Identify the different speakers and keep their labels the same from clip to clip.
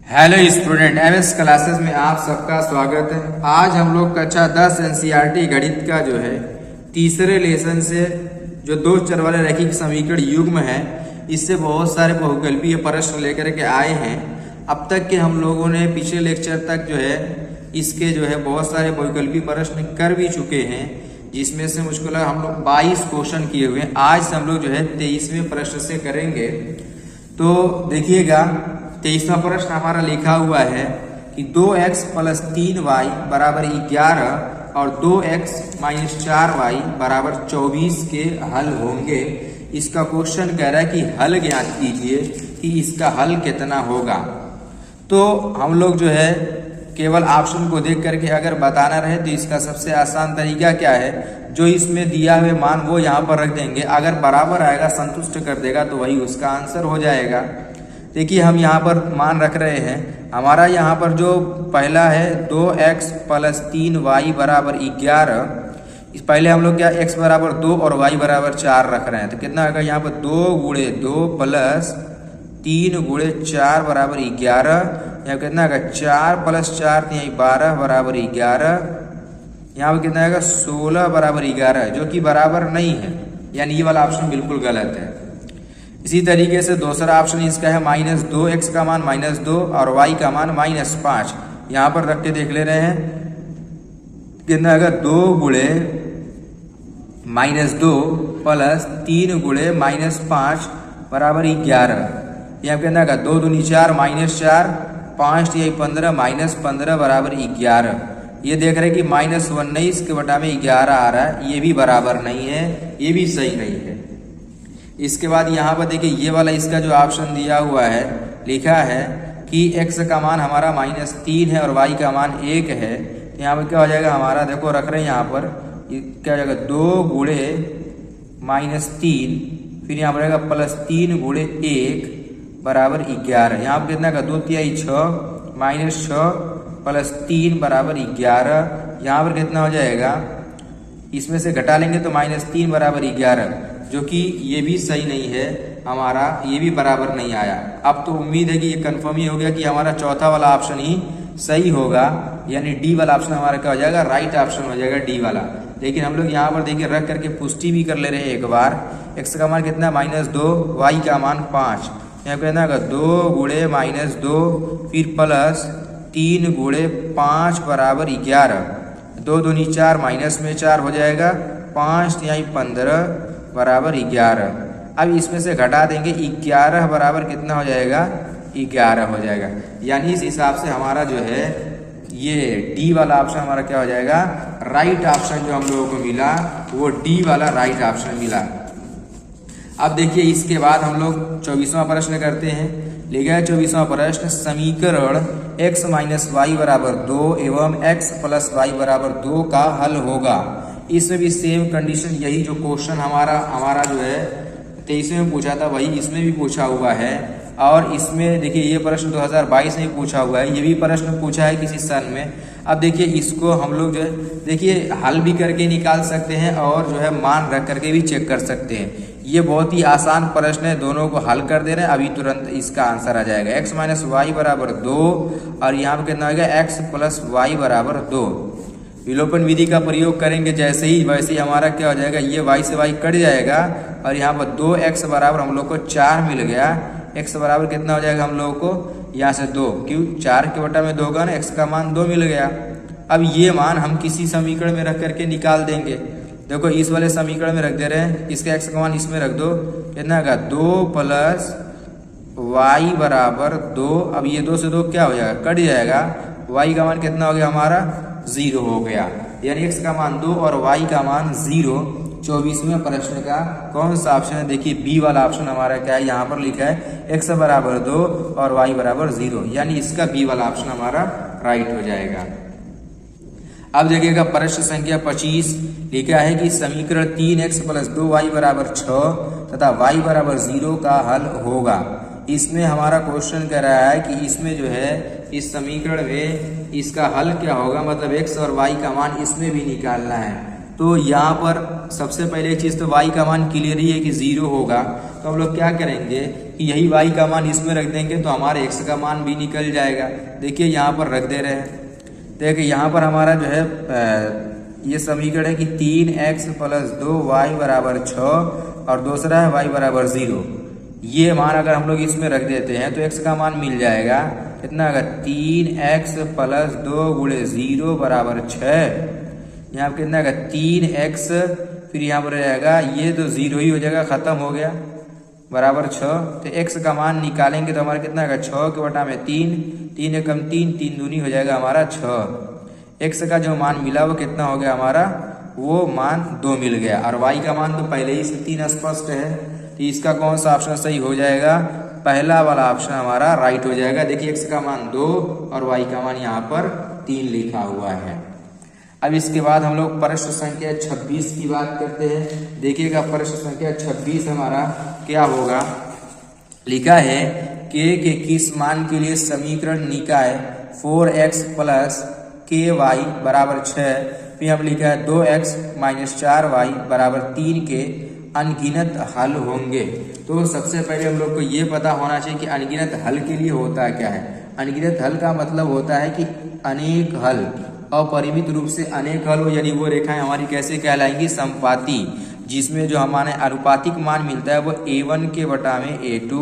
Speaker 1: Hello student, MS classes में आप सबका स्वागत है। आज हम लोग कक्षा 10 एनसीईआरटी गणित का जो है तीसरे लेसन से जो दो चर वाले रैखिक समीकरण युग्म है, इससे बहुत सारे बहुकल्पीय प्रश्न लेकर के आए हैं। अब तक के हम लोगों ने पिछले लेक्चर तक जो है इसके जो है बहुत सारे बहुकल्पीय प्रश्न कर भी चुके हैं, जिसमें से मुझको लगा हम लोग 22 क्वेश्चन किए हुए हैं। आज हम लोग जो है 23वें प्रश्न से करेंगे। तो देखिएगा, 23वां प्रश्न हमारा लिखा हुआ है कि 2x + 3y = 11 और 2x - 4y = 24 के हल होंगे। इसका क्वेश्चन कह रहा है कि हल ज्ञात कीजिए कि इसका हल कितना होगा। तो हम लोग जो है केवल ऑप्शन को देख करके अगर बताना रहे तो इसका सबसे आसान तरीका क्या है, जो इसमें दिया हुए मान वो यहाँ पर रख देंगे। अगर बराबर आएगा, संतुष्ट कर देगा, तो वही उसका आंसर हो जाएगा। देखिए, हम यहाँ पर मान रख रहे हैं। हमारा यहाँ पर जो पहला है 2x + 3y = 11। इस पहले हम लोग क्या x = 2 और y = 4 रख रहे हैं। तो कितना आएगा यहाँ पर 2 × 2 + 3 × 4 = 11। यहाँ कितना आएगा 4 + 4 12 = 11। यहाँ पर कितना आएगा 16 = 11, जो कि बराबर नहीं है, यानी ये वाला ऑप्शन बिल्कुल गलत है। इसी तरीके से दूसरा ऑप्शन इसका है -2x का मान -2 और y का मान -5। यहाँ पर रख के देख ले रहे हैं कितना आएगा 2 × -2 + 3 × -5 = 11। यहाँ कितना आएगा 2 दूनी 4 -4 5 × 15 -15 = 11। ये देख रहे हैं कि -19 के बटा में 11 आ रहा है, ये भी बराबर नहीं है, ये भी सही नहीं है। इसके बाद यहाँ पर देखिए, ये वाला इसका जो ऑप्शन दिया हुआ है, लिखा है कि x का मान हमारा -3 है और y का मान 1 है। यहाँ पर क्या हो जाएगा हमारा, देखो रख रहे हैं यहाँ पर, क्या हो जाएगा 2 × -3, फिर यहाँ पर आएगा +3 × 1 = 11। यहाँ पर कितना का 2 × 3 = 6 -6 + 3 = 11। यहाँ पर कितना हो जाएगा, इसमें से घटा लेंगे तो -3 = 11, जो कि ये भी सही नहीं है हमारा, ये भी बराबर नहीं आया। अब तो उम्मीद है कि ये कंफर्म ही हो गया कि हमारा चौथा वाला ऑप्शन ही सही होगा, यानी डी वाला ऑप्शन हमारा क्या हो जाएगा, राइट ऑप्शन हो जाएगा, डी वाला। लेकिन हम लोग यहाँ पर देखिए रख करके पुष्टि भी कर ले रहे हैं एक बार। x का मान कितना -2, y का मान 5। यहाँ पे ना 2 × -2 फिर +3 × 5 = 11। 2 दूनी 4 -4 हो जाएगा, 5 × 15 = 11। अब इसमें से घटा देंगे 11 बराबर कितना हो जाएगा, 11 हो जाएगा। यानी इस हिसाब से हमारा जो है ये डी वाला ऑप्शन हमारा क्या हो जाएगा, राइट ऑप्शन जो हम लोगों को मिला वो डी वाला राइट ऑप्शन मिला। अब देखिए, इसके बाद हम लोग 24वां प्रश्न करते हैं। लिखा है 24वां प्रश्न, समीकरण x - y = 2 एवं x + y = 2 का हल होगा। इसमें भी सेम कंडीशन, यही जो क्वेश्चन हमारा जो है 23वें में पूछा था, वही इसमें भी पूछा हुआ है। और इसमें देखिए, ये प्रश्न 2022 में पूछा हुआ है, ये भी प्रश्न पूछा है किसी सन में। अब देखिए, इसको हम लोग जो है देखिए हल भी करके निकाल सकते हैं और जो है मान रख करके भी चेक कर सकते हैं। ये बहुत ही आसान प्रश्न है, दोनों को हल कर दे रहे हैं, अभी तुरंत इसका आंसर आ जाएगा। x - y = 2 और यहाँ पे कितना होगा x + y = 2। विलोपन विधि का प्रयोग करेंगे जैसे ही, वैसे ही हमारा क्या हो जाएगा, ये y से y कट जाएगा और यहाँ पर 2x बराबर हम लोग को 4 मिल गया। x बराबर कितना हो जाएगा हम लोगों को, यहाँ से 2, क्यों 4 के बटा में 2 का ना, x का मान 2 मिल गया। अब ये मान हम किसी समीकरण में रख करके निकाल देंगे। देखो, इस वाले समीकरण में रख दे रहे हैं, इसका x का मान इसमें रख दो, कितना होगा 2 + y = 2। अब ये 2 से 2 क्या हो जाएगा, कट जाएगा। y का मान कितना हो गया हमारा, 0 हो गया। यानी x का मान 2 और y का मान 0। 24वें प्रश्न का कौन सा ऑप्शन है, देखिए बी वाला ऑप्शन हमारा क्या है, यहाँ पर लिखा है x = 2 और y = 0, यानी इसका बी वाला ऑप्शन हमारा राइट हो जाएगा। अब देखिएगा प्रश्न संख्या 25, लिखा है कि समीकरण 3x + 2y = 6 तथा y = 0 का हल होगा। इसमें हमारा क्वेश्चन कह रहा है कि इसमें जो है इस समीकरण में इसका हल क्या होगा, मतलब x और y का मान इसमें भी निकालना है। तो यहाँ पर सबसे पहले एक चीज़ तो y का मान क्लियर ही है कि 0 होगा। तो हम लोग क्या करेंगे कि यही y का मान इसमें रख देंगे तो हमारे x का मान भी निकल जाएगा। देखिए यहाँ पर रख दे रहे हैं। देखिए यहाँ पर हमारा जो है ये समीकरण है कि 3x + 2y = 6 और दूसरा है y = 0। ये मान अगर हम लोग इसमें रख देते हैं तो x का मान मिल जाएगा कितना, अगर 3x + 2 × 0 = 6। यहाँ पर कितना आएगा 3x, फिर यहाँ पर रहेगा ये तो 0 ही हो जाएगा, ख़त्म हो गया, बराबर 6। तो x का मान निकालेंगे तो हमारा कितना आएगा 6 के बटा में 3, 3 एकम 3, 3 दूनी हो जाएगा हमारा 6। x का जो मान मिला वो कितना हो गया हमारा, वो मान 2 मिल गया। और y का मान तो पहले ही से 3 स्पष्ट है, तो इसका कौन सा ऑप्शन सही हो जाएगा, पहला वाला ऑप्शन हमारा राइट हो जाएगा। देखिए x का मान 2 और y का मान यहाँ पर 3 लिखा हुआ है। अब इसके बाद हम लोग प्रश्न संख्या 26 की बात करते हैं। देखिएगा प्रश्न संख्या 26 हमारा क्या होगा, लिखा है k के किस मान के लिए समीकरण निकाय 4x + ky = 6, फिर हम लिखा है 2x - 4y = 3 के अनगिनत हल होंगे। तो सबसे पहले हम लोग को ये पता होना चाहिए कि अनगिनत हल के लिए होता क्या है। अनगिनत हल का मतलब होता है कि अनेक हल, अपरिमित रूप से अनेक हल हो, यानी वो रेखाएं हमारी कैसे कहलाएंगी, समपाती, जिसमें जो हमारे अनुपातिक मान मिलता है वो a1 के बटा में a2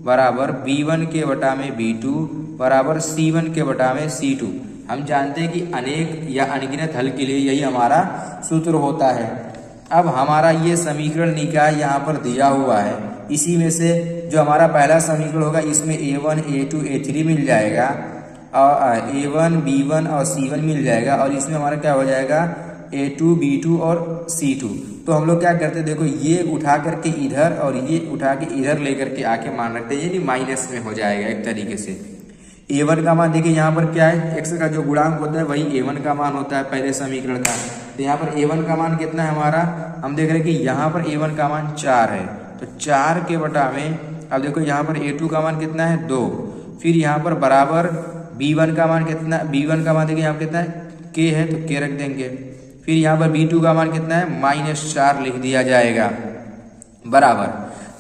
Speaker 1: बराबर b1 के बटा में b2 बराबर c1 के बटा में c2। हम जानते हैं कि अनेक या अनगिनत हल के लिए यही हमारा सूत्र होता है। अब हमारा ये समीकरण निकाय यहाँ पर दिया हुआ है, इसी में से जो हमारा पहला समीकरण होगा इसमें a1 a2 a3 मिल जाएगा और a1 b1 और c1 मिल जाएगा, और इसमें हमारा क्या हो जाएगा a2 b2 और c2। तो हम लोग क्या करते हैं, देखो ये उठा करके इधर और ये उठा के इधर लेकर के आके मान रखते हैं, यानी माइनस में हो जाएगा एक तरीके से। a1 का मान देखिए यहाँ पर क्या है, x का जो गुणांक होता है वही a1 का मान होता है पहले समीकरण का। तो यहाँ पर a1 का मान कितना है हमारा, हम देख रहे हैं कि यहाँ पर a1 का मान 4 है, तो 4 के बटा में, अब देखो यहाँ पर a2 का मान कितना है 2, फिर यहाँ पर बराबर b1 का मान कितना, b1 का मान देखिए यहाँ पर कितना है k है तो k रख देंगे, फिर यहाँ पर b2 का मान कितना है -4 लिख दिया जाएगा, बराबर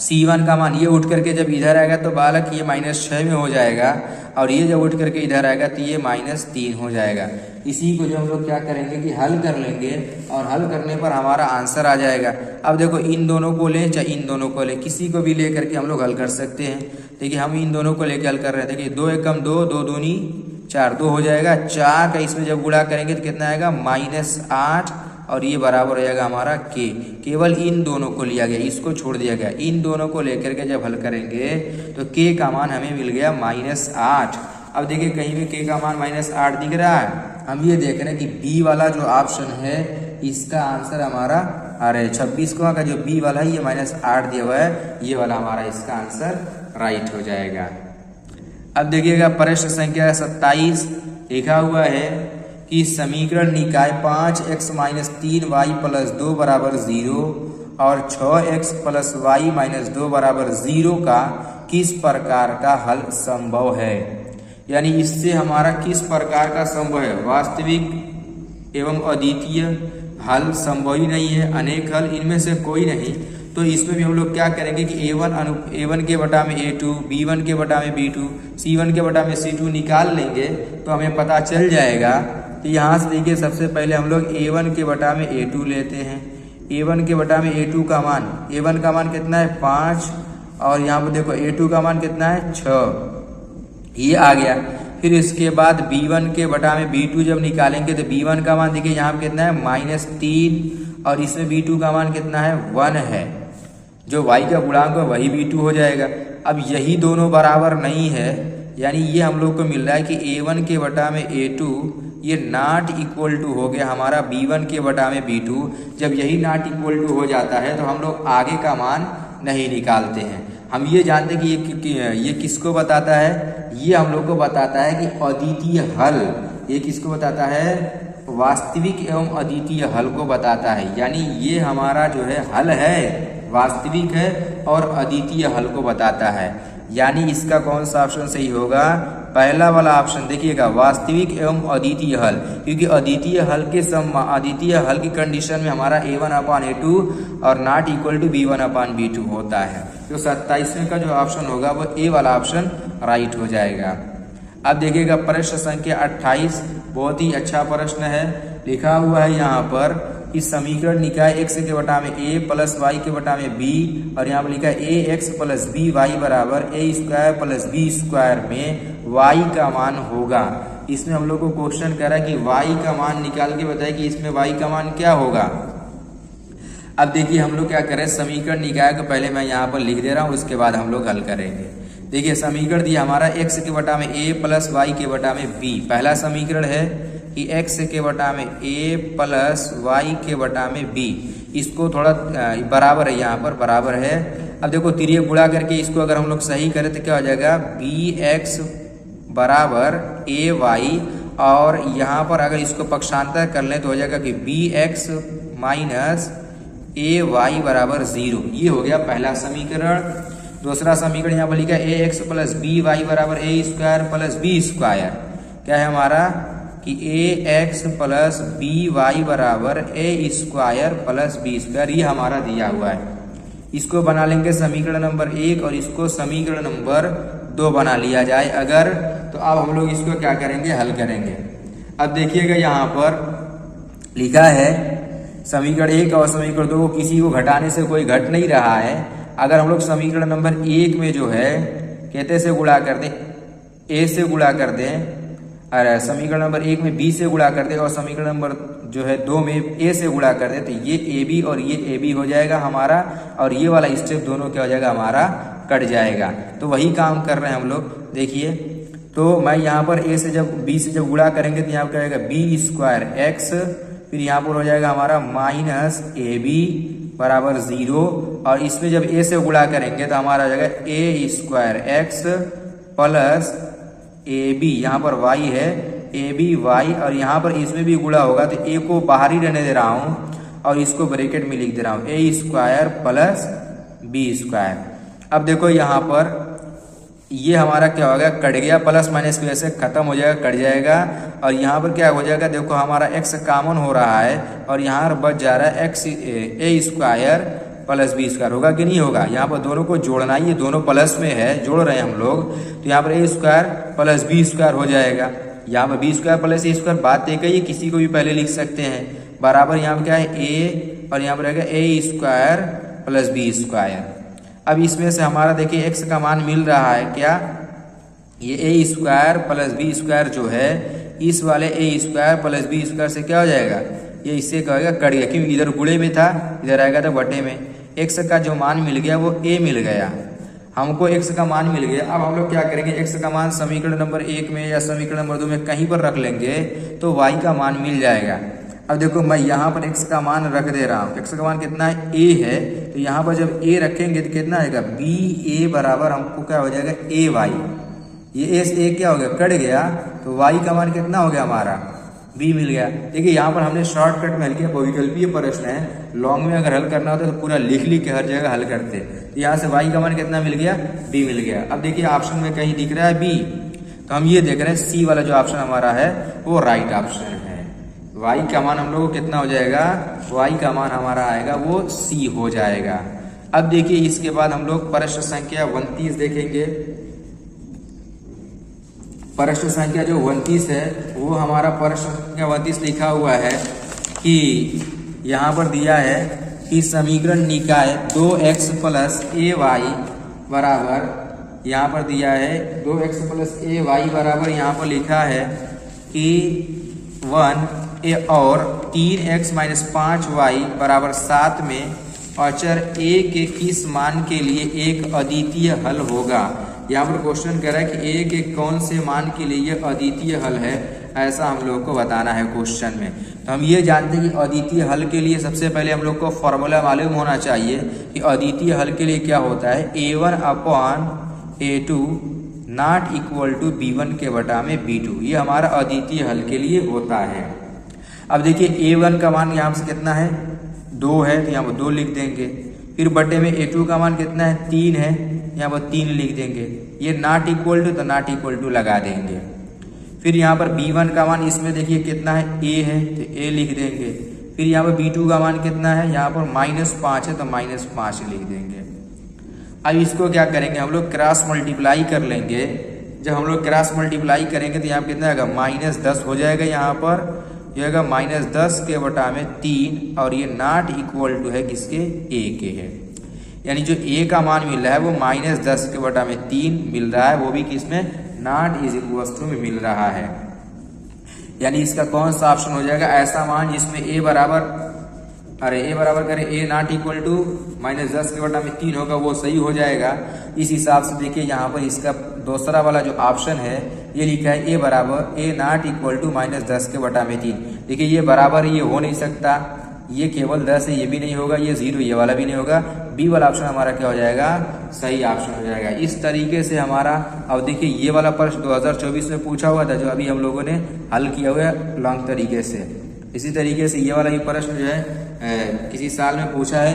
Speaker 1: c1 का मान, ये उठ करके जब इधर आएगा तो बालक ये -6 में हो जाएगा, और ये जब उठ करके इधर आएगा तो ये -3 हो जाएगा। इसी को जो हम लोग क्या करेंगे कि हल कर लेंगे, और हल करने पर हमारा आंसर आ जाएगा। अब देखो इन दोनों को लें चाहे इन दोनों को लें, किसी को भी ले करके हम लोग हल कर सकते हैं। देखिए हम इन दोनों को लेकर हल कर रहे हैं। देखिए 2 एकम 2, 2 दूनी 4, 2 हो जाएगा। 4 का इसमें जब गुणा करेंगे तो कितना आएगा -8, और ये बराबर हो जाएगा हमारा k। केवल इन दोनों को लिया गया, इसको छोड़ दिया गया। इन दोनों को लेकर के जब हल करेंगे तो k का मान हमें मिल गया -8। अब देखिए कहीं भी k का मान -8 दिख रहा है। हम ये देख रहे हैं कि b वाला जो ऑप्शन है इसका आंसर हमारा, अरे 26 का जो b वाला है ये -8 दिया हुआ है, ये वाला हमारा इसका आंसर राइट हो जाएगा। अब देखिएगा प्रश्न संख्या 27 लिखा हुआ है कि समीकरण निकाय 5x - 3y + 2 = 0 और 6x + y - 2 = 0 का किस प्रकार का हल संभव है। यानी इससे हमारा किस प्रकार का संभव है, वास्तविक एवं अद्वितीय हल संभव ही नहीं है, अनेक हल, इनमें से कोई नहीं। तो इसमें भी हम लोग क्या करेंगे कि a1 के बटा में a2, b1 के बटा में b2, c1 के बटा में c2 निकाल लेंगे तो हमें पता चल जाएगा। तो यहाँ से देखिए सबसे पहले हम लोग a1 के बटा में a2 लेते हैं। a1 के बटा में a2 का मान, a1 का मान कितना है 5, और यहाँ पर देखो a2 का मान कितना है 6, ये आ गया। फिर इसके बाद b1 के बटा में b2 जब निकालेंगे तो b1 का मान देखिए यहाँ पर कितना है -3, और इसमें b2 का मान कितना है 1 है, जो y का गुणांक है वही b2 हो जाएगा। अब यही दोनों बराबर नहीं है, यानी ये हम लोग को मिल रहा है कि a1 के बटा में a2 ये नॉट इक्वल टू हो गया हमारा b1 के बटा में b2। जब यही नॉट इक्वल टू हो जाता है तो हम लोग आगे का मान नहीं निकालते हैं। हम ये जानते हैं कि ये किसको बताता है, ये हम लोग को बताता है कि अद्वितीय हल, ये किसको बताता है, वास्तविक एवं अद्वितीय हल को बताता है। यानी ये हमारा जो है हल है, वास्तविक है और अद्वितीय हल को बताता है। यानी इसका कौन सा ऑप्शन सही होगा? पहला वाला ऑप्शन देखिएगा, वास्तविक एवं अद्वितीय हल, क्योंकि अद्वितीय हल की कंडीशन में हमारा a1/a2 और नॉट इक्वल टू b1/b2 होता है। तो 27वें का जो ऑप्शन होगा वो ए वाला ऑप्शन राइट हो जाएगा। अब देखिएगा प्रश्न संख्या 28, बहुत ही अच्छा प्रश्न है। लिखा हुआ है यहाँ पर कि समीकरण निकाय x के बटा में a प्लस y के बटा में b, और यहाँ पर लिखा है ax प्लस by बराबर a² प्लस b² में y का मान होगा। इसमें हम लोग को क्वेश्चन कर रहा है कि y का मान निकाल के बताए कि इसमें y का मान क्या होगा। अब देखिए हम लोग क्या करें, समीकरण निकाय को पहले मैं यहाँ पर लिख दे रहा हूँ, उसके बाद हम लोग हल करेंगे। देखिए समीकरण दिया हमारा x के बटा में a प्लस y के बटा में b। पहला समीकरण है कि x के बटा में a प्लस y के बटा में b, इसको थोड़ा बराबर है, यहाँ पर बराबर है। अब देखो तिर्यक गुणा करके इसको अगर हम लोग सही करें तो क्या हो जाएगा, bx बराबर ay, और यहाँ पर अगर इसको पक्षांतर कर लें तो हो जाएगा कि bx माइनस ay बराबर 0। ये हो गया पहला समीकरण। दूसरा समीकरण यहाँ पर लिखा है ax प्लस by बराबर a² प्लस b²। क्या है हमारा कि ax प्लस by बराबर a² प्लस b², ये हमारा दिया हुआ है। इसको बना लेंगे समीकरण नंबर 1 और इसको समीकरण नंबर 2 बना लिया जाए अगर, तो अब हम लोग इसको क्या करेंगे, हल करेंगे। अब देखिएगा यहाँ पर लिखा है समीकरण 1 और समीकरण 2 को किसी को घटाने से कोई घट नहीं रहा है। अगर हम लोग समीकरण नंबर 1 में जो है कहते से गुणा कर दें, a से गुणा कर दें, अरे समीकरण नंबर 1 में b से गुणा कर दें, और समीकरण नंबर जो है 2 में a से गुणा कर दें, तो ये ab और ये ab हो जाएगा हमारा, और ये वाला स्टेप दोनों क्या हो जाएगा हमारा, कट जाएगा। तो वही काम कर रहे हैं हम लोग। देखिए तो मैं यहाँ पर a से जब b से जब गुणा करेंगे तो यहाँ पर क्या होगा b²x, फिर यहाँ पर हो जाएगा हमारा माइनस ab बराबर 0, और इसमें जब a से गुणा करेंगे तो हमारा हो जाएगा a² प्लस ab, यहाँ पर y है aby, और यहाँ पर इसमें भी गुणा होगा तो a को बाहर ही रहने दे रहा हूँ और इसको ब्रैकेट में लिख दे रहा हूँ a² प्लस b²। अब देखो यहाँ पर ये हमारा क्या होगा, कट गया, प्लस माइनस की वजह से खत्म हो जाएगा, कट जाएगा, और यहाँ पर क्या हो जाएगा, देखो हमारा x कॉमन हो रहा है और यहाँ बच जा रहा है a² प्लस b² होगा कि नहीं होगा। यहाँ पर दोनों को जोड़ना ही, ये दोनों प्लस में है, जोड़ रहे हैं हम लोग, तो यहाँ पर a² प्लस b² हो जाएगा। यहाँ पर b² प्लस a² बात एक ही, किसी को भी पहले लिख सकते हैं, बराबर यहाँ पर क्या है a, और यहाँ पर रहेगा a² प्लस b²। अब इसमें से हमारा देखिए x का मान मिल रहा है क्या, ये a² प्लस b² जो है, इस वाले a² प्लस b² से क्या हो जाएगा, ये इससे क्या होगा, कट गया, क्योंकि इधर गुणे में था, इधर आएगा तो बटे में। x का जो मान मिल गया वो a मिल गया, हमको x का मान मिल गया। अब हम लोग क्या करेंगे, x का मान समीकरण नंबर 1 में या समीकरण नंबर 2 में कहीं पर रख लेंगे तो y का मान मिल जाएगा। अब देखो मैं यहाँ पर x का मान रख दे रहा हूँ, x का मान कितना है, a है, तो यहाँ पर जब a रखेंगे तो कितना आएगा, ba बराबर हमको क्या हो जाएगा ay, ये a से a क्या हो गया, कट गया, तो y का मान कितना हो गया हमारा, b मिल गया। देखिए यहाँ पर हमने शॉर्टकट में हल किया, बहुविकल्पीय प्रश्न है, लॉन्ग में अगर हल करना होता तो पूरा लिख के हर जगह हल करते। तो यहाँ से y का मान कितना मिल गया, b मिल गया। अब देखिए ऑप्शन में कहीं दिख रहा है b, तो हम ये देख रहे हैं सी वाला जो ऑप्शन हमारा है वो राइट ऑप्शन है। y का मान हम लोग को कितना हो जाएगा, y का मान हमारा आएगा वो c हो जाएगा। अब देखिए इसके बाद हम लोग प्रश्न संख्या 29 देखेंगे। प्रश्न संख्या जो 29 है वो हमारा प्रश्न संख्या 29 लिखा हुआ है कि यहाँ पर दिया है कि समीकरण निकाय 2x प्लस ay बराबर, यहाँ पर दिया है 2x प्लस ay बराबर, यहाँ पर लिखा है कि 1 और 3x माइनस 5y बराबर 7 में अचर a के किस मान के लिए एक अद्वितीय हल होगा। यहाँ पर क्वेश्चन कह रहा है कि a के कौन से मान के लिए यह अद्वितीय हल है, ऐसा हम लोग को बताना है क्वेश्चन में। तो हम ये जानते हैं कि अद्वितीय हल के लिए सबसे पहले हम लोग को फॉर्मूला मालूम होना चाहिए कि अद्वितीय हल के लिए क्या होता है, a1/a2 not equal to b1 के बटा में b2, ये हमारा अद्वितीय हल के लिए होता है। अब देखिए a1 का मान यहाँ से कितना है, 2 है, तो यहाँ पर 2 लिख देंगे, फिर बटे में a2 का मान कितना है 3 है, यहाँ पर 3 लिख देंगे। ये नॉट इक्वल टू तो नॉट इक्वल टू लगा देंगे। फिर यहाँ पर b1 का मान इसमें देखिए कितना है a है तो a लिख देंगे। फिर यहाँ पर b2 का मान कितना है, यहाँ पर -5 है तो -5 लिख देंगे। अब इसको क्या करेंगे हम लोग क्रॉस मल्टीप्लाई कर लेंगे। जब हम लोग क्रॉस मल्टीप्लाई करेंगे तो यहाँ पर कितना आएगा -10 हो जाएगा। यहाँ पर ये होगा -10 के बटा में 3 और ये नॉट इक्वल टू है किसके a के है। यानी जो a का मान मिल रहा है वो -10 के बटा में 3 मिल रहा है, वो भी किसमें नॉट इज इक्वल टू में मिल रहा है। यानी इसका कौन सा ऑप्शन हो जाएगा, ऐसा मान जिसमें a बराबर करें a नॉट इक्वल टू -10 के बटा में 3 होगा, वो सही हो जाएगा। इस हिसाब से देखिए यहाँ पर इसका दूसरा वाला जो ऑप्शन है ये लिखा है a बराबर a नॉट इक्वल टू -10 के बटा में 3। देखिए ये बराबर ये हो नहीं सकता, ये केवल 10 है, ये भी नहीं होगा, ये 0 ये वाला भी नहीं होगा। बी वाला ऑप्शन हमारा क्या हो जाएगा, सही ऑप्शन हो जाएगा। इस तरीके से हमारा अब देखिए ये वाला प्रश्न 2024 में पूछा हुआ था जो अभी हम लोगों ने हल किया हुआ है लॉन्ग तरीके से। इसी तरीके से ये वाला ही प्रश्न जो है किसी साल में पूछा है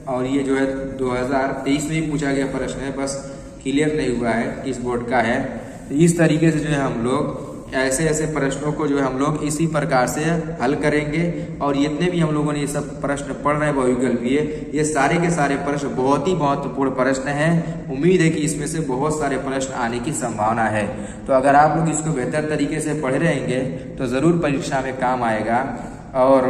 Speaker 1: और ये जो है 2023 में ही पूछा गया प्रश्न है, बस क्लियर नहीं हुआ है किस बोर्ड का है। तो इस तरीके से जो है हम लोग ऐसे प्रश्नों को जो है हम लोग इसी प्रकार से हल करेंगे। और जितने भी हम लोगों ने ये सब प्रश्न पढ़ रहे हैं बहुविकल्पीय, ये सारे के सारे प्रश्न बहुत ही महत्वपूर्ण प्रश्न हैं। उम्मीद है कि इसमें से बहुत सारे प्रश्न आने की संभावना है। तो अगर आप लोग इसको बेहतर तरीके से पढ़े रहेंगे तो ज़रूर परीक्षा में काम आएगा और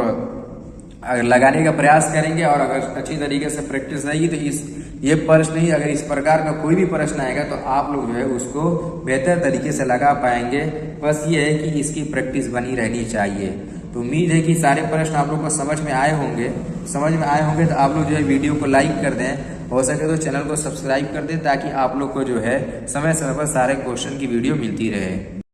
Speaker 1: अगर लगाने का प्रयास करेंगे और अगर अच्छी तरीके से प्रैक्टिस रहेगी तो ये प्रश्न ही अगर इस प्रकार का कोई भी प्रश्न आएगा तो आप लोग जो है उसको बेहतर तरीके से लगा पाएंगे। बस ये है कि इसकी प्रैक्टिस बनी रहनी चाहिए। तो उम्मीद है कि सारे प्रश्न आप लोग को समझ में आए होंगे तो आप लोग जो है वीडियो को लाइक कर दें, हो सके तो चैनल को सब्सक्राइब कर दें ताकि आप लोग को जो है समय समय पर सारे क्वेश्चन की वीडियो मिलती रहे।